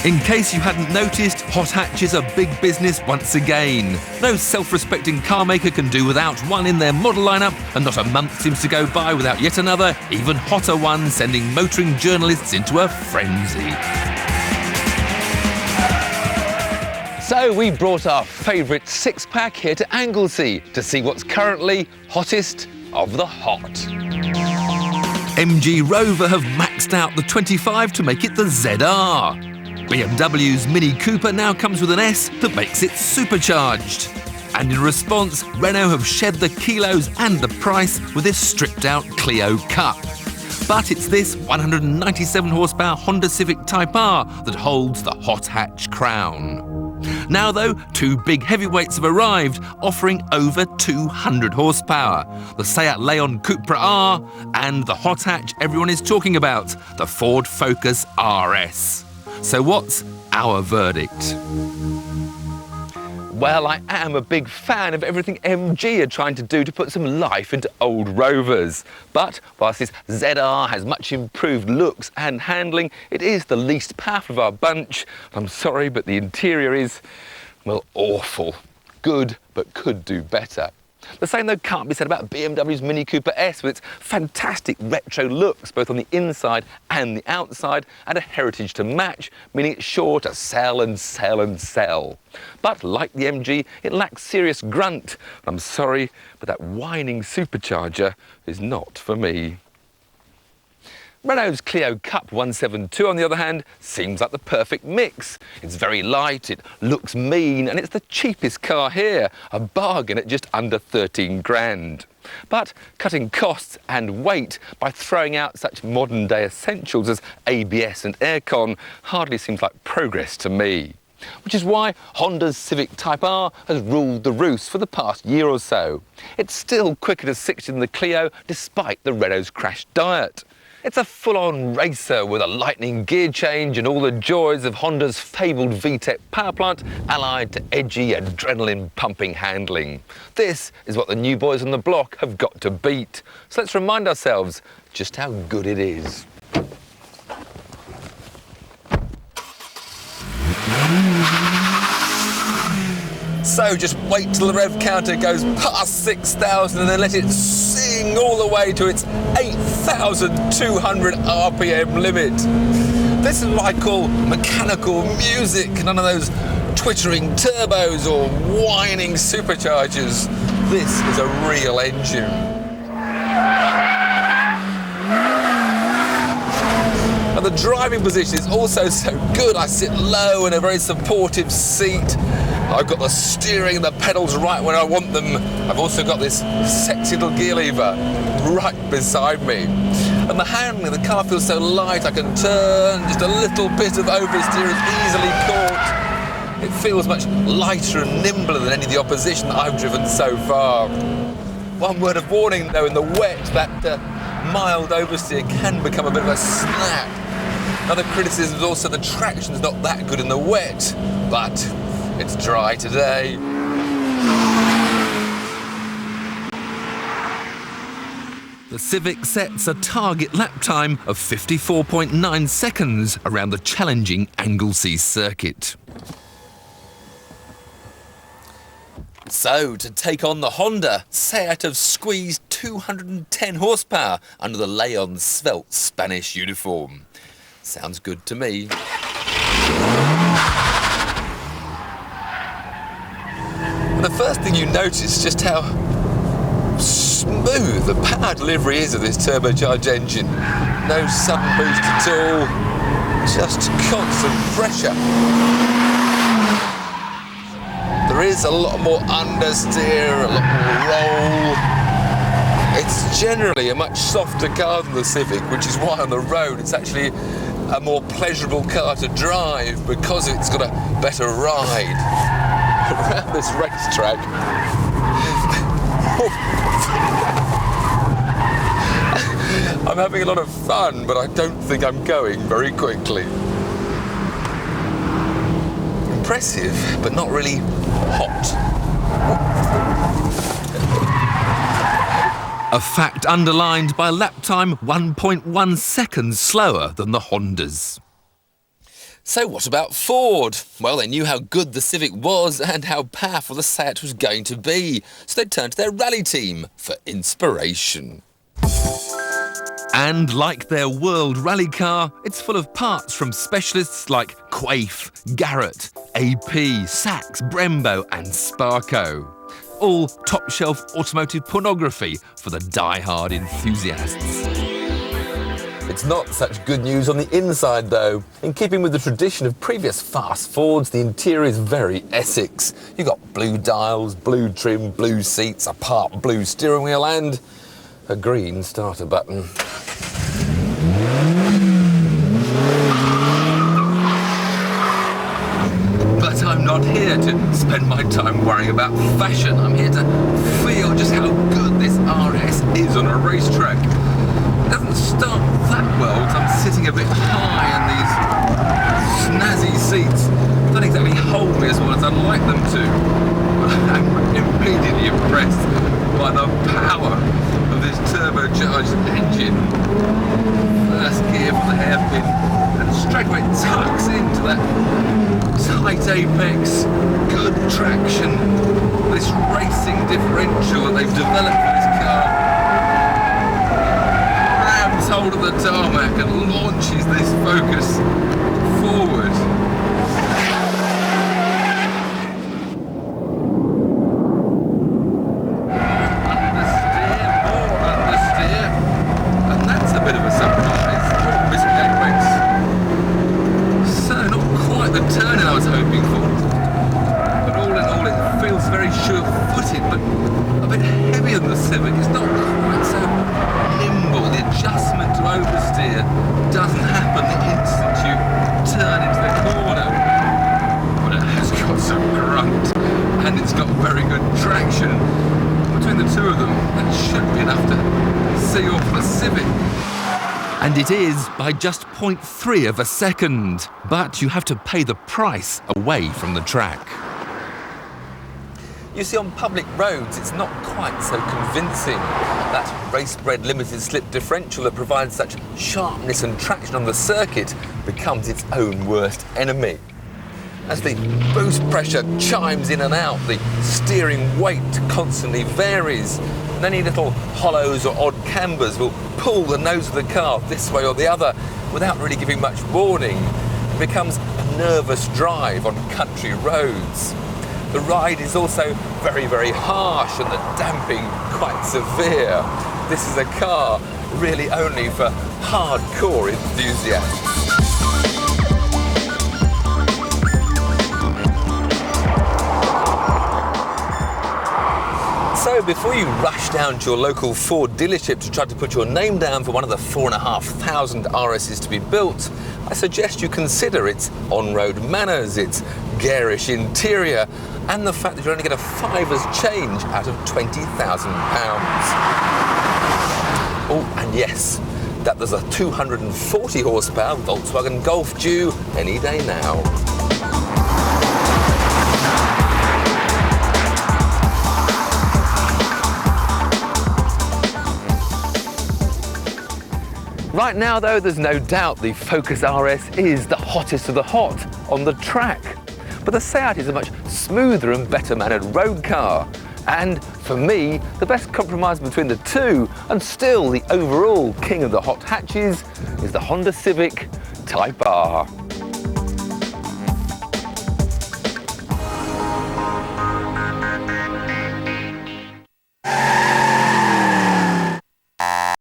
In case you hadn't noticed, hot hatches are big business once again. No self-respecting car maker can do without one in their model lineup, and not a month seems to go by without yet another, even hotter one, sending motoring journalists into a frenzy. So we brought our favourite six-pack here to Anglesey to see what's currently hottest of the hot. MG Rover have maxed out the 25 to make it the ZR. BMW's Mini Cooper now comes with an S that makes it supercharged. And in response, Renault have shed the kilos and the price with this stripped-out Clio Cup. But it's this 197 horsepower Honda Civic Type R that holds the hot hatch crown. Now though, two big heavyweights have arrived, offering over 200 horsepower. The Seat Leon Cupra R and the hot hatch everyone is talking about, the Ford Focus RS. So what's our verdict? Well, I am a big fan of everything MG are trying to do to put some life into old Rovers. But whilst this ZR has much improved looks and handling, it is the least powerful of our bunch. I'm sorry, but the interior is, well, awful. Good, but could do better. The same, though, can't be said about BMW's Mini Cooper S with its fantastic retro looks, both on the inside and the outside, and a heritage to match, meaning it's sure to sell and sell and sell. But like the MG, it lacks serious grunt. I'm sorry, but that whining supercharger is not for me. Renault's Clio Cup 172, on the other hand, seems like the perfect mix. It's very light, it looks mean, and it's the cheapest car here, a bargain at just under 13 grand. But cutting costs and weight by throwing out such modern-day essentials as ABS and aircon hardly seems like progress to me. Which is why Honda's Civic Type R has ruled the roost for the past year or so. It's still quicker to 60 than the Clio, despite the Renault's crash diet. It's a full-on racer with a lightning gear change and all the joys of Honda's fabled VTEC power plant allied to edgy adrenaline-pumping handling. This is what the new boys on the block have got to beat. So let's remind ourselves just how good it is. So just wait till the rev counter goes past 6,000 and then let it sing all the way to its 8,200 RPM limit. This is what I call mechanical music, none of those twittering turbos or whining superchargers. This is a real engine. And the driving position is also so good. I sit low in a very supportive seat. I've got the steering and the pedals right where I want them. I've also got this sexy little gear lever right beside me. And the handling, the car feels so light, I can turn, just a little bit of oversteer is easily caught. It feels much lighter and nimbler than any of the opposition that I've driven so far. One word of warning though, in the wet, that mild oversteer can become a bit of a snap. Another criticism is also the traction's not that good in the wet, but it's dry today. The Civic sets a target lap time of 54.9 seconds around the challenging Anglesey circuit. So, to take on the Honda, Seat have squeezed 210 horsepower under the Leon svelte Spanish uniform. Sounds good to me. And the first thing you notice is just how smooth the power delivery is of this turbocharged engine. No sudden boost at all, just constant pressure. There is a lot more understeer, a lot more roll. It's generally a much softer car than the Civic, which is why on the road it's actually a more pleasurable car to drive because it's got a better ride. Around this racetrack. I'm having a lot of fun, but I don't think I'm going very quickly. Impressive, but not really hot. A fact underlined by lap time 1.1 seconds slower than the Hondas. So what about Ford? Well, they knew how good the Civic was and how powerful the Seat was going to be, so they turned to their rally team for inspiration. And like their world rally car, it's full of parts from specialists like Quaife, Garrett, AP, Sachs, Brembo and Sparco. All top-shelf automotive pornography for the die-hard enthusiasts. It's not such good news on the inside, though. In keeping with the tradition of previous fast Fords, the interior is very Essex. You've got blue dials, blue trim, blue seats, a part blue steering wheel and a green starter button. But I'm not here to spend my time worrying about fashion. I'm here to feel just how good this RS is on a racetrack. It doesn't start that well because I'm sitting a bit high and these snazzy seats don't exactly hold me as well as I'd like them to. But I'm immediately impressed by the power of this turbocharged engine. First gear from the hairpin and straight away it tucks into that tight apex, good traction, this racing differential that they've developed for this car. Hold of the tarmac and launches this Focus forward. More understeer, and that's a bit of a surprise. Missing apex. So not quite the turn I was hoping for, but all in all it feels very sure-footed, but a bit heavier than the Civic. It's not quite so nimble. The adjustment to oversteer doesn't happen the instant you turn into the corner. But it has got some grunt and it's got very good traction. Between the two of them, that should be enough to see off the Civic. And it is by just 0.3 of a second. But you have to pay the price away from the track. You see, on public roads, it's not quite so convincing. That race-bred limited slip differential that provides such sharpness and traction on the circuit becomes its own worst enemy. As the boost pressure chimes in and out, the steering weight constantly varies, and any little hollows or odd cambers will pull the nose of the car this way or the other without really giving much warning. It becomes a nervous drive on country roads. The ride is also very, very harsh and the damping quite severe. This is a car really only for hardcore enthusiasts. So before you rush down to your local Ford dealership to try to put your name down for one of the 4,500 RSs to be built, I suggest you consider its on-road manners, its garish interior, and the fact that you only get a fiver's change out of £20,000. Oh, and yes, that there's a 240 horsepower Volkswagen Golf due any day now. Right now, though, there's no doubt the Focus RS is the hottest of the hot on the track. But the Seat is a much smoother and better-mannered road car. And, for me, the best compromise between the two, and still the overall king of the hot hatches, is the Honda Civic Type R.